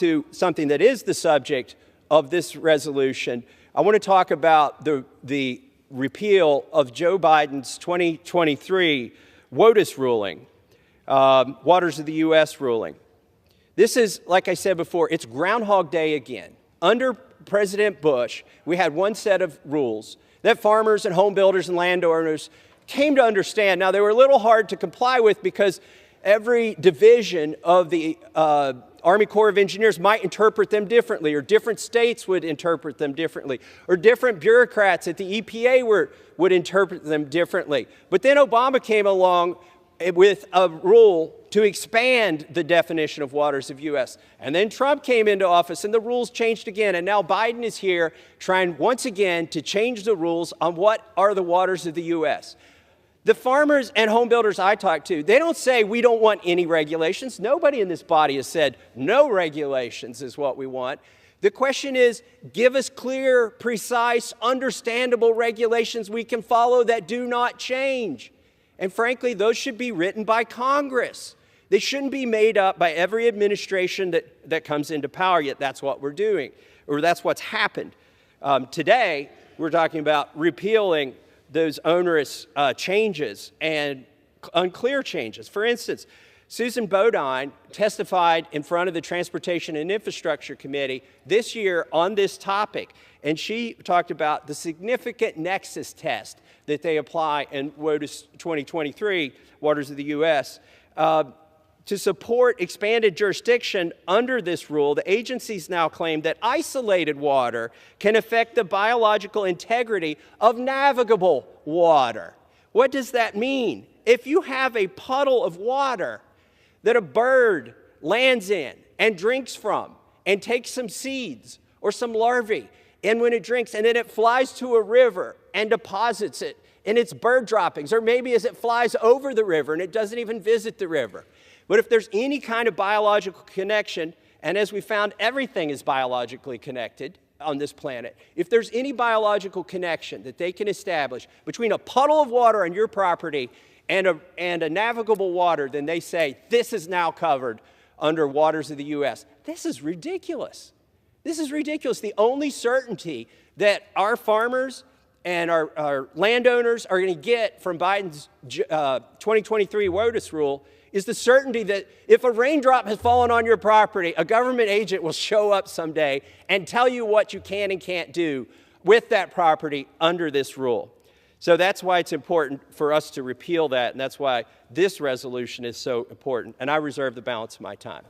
to something that is the subject of this resolution, I want to talk about the repeal of Joe Biden's 2023 WOTUS ruling, Waters of the U.S. ruling. This is, like I said before, it's Groundhog Day again. Under President Bush, we had one set of rules that farmers and home builders and landowners came to understand. Now, they were a little hard to comply with because every division of the Army Corps of Engineers might interpret them differently, or different states would interpret them differently, or different bureaucrats at the EPA would interpret them differently. But then Obama came along with a rule to expand the definition of waters of U.S. And then Trump came into office and the rules changed again. And now Biden is here trying once again to change the rules on what are the waters of the U.S. The farmers and home builders I talk to, they don't say we don't want any regulations. Nobody in this body has said no regulations is what we want. The question is, give us clear, precise, understandable regulations we can follow that do not change. And frankly, those should be written by Congress. They shouldn't be made up by every administration that comes into power, yet that's what we're doing, or that's what's happened. Today, we're talking about repealing those onerous changes and unclear changes. For instance, Susan Bodine testified in front of the Transportation and Infrastructure Committee this year on this topic, and she talked about the significant nexus test that they apply in WOTUS 2023, Waters of the U.S., to support expanded jurisdiction under this rule. The agencies now claim that isolated water can affect the biological integrity of navigable water. What does that mean? If you have a puddle of water that a bird lands in and drinks from and takes some seeds or some larvae, and when it drinks and then it flies to a river and deposits it in its bird droppings, or maybe as it flies over the river and it doesn't even visit the river. But if there's any kind of biological connection, and as we found, everything is biologically connected on this planet, if there's any biological connection that they can establish between a puddle of water on your property and a navigable water, then they say this is now covered under Waters of the U.S. This is ridiculous. This is ridiculous. The only certainty that our farmers and our landowners are going to get from Biden's 2023 WOTUS rule is the certainty that if a raindrop has fallen on your property, a government agent will show up someday and tell you what you can and can't do with that property under this rule. So that's why it's important for us to repeal that, and that's why this resolution is so important. And I reserve the balance of my time.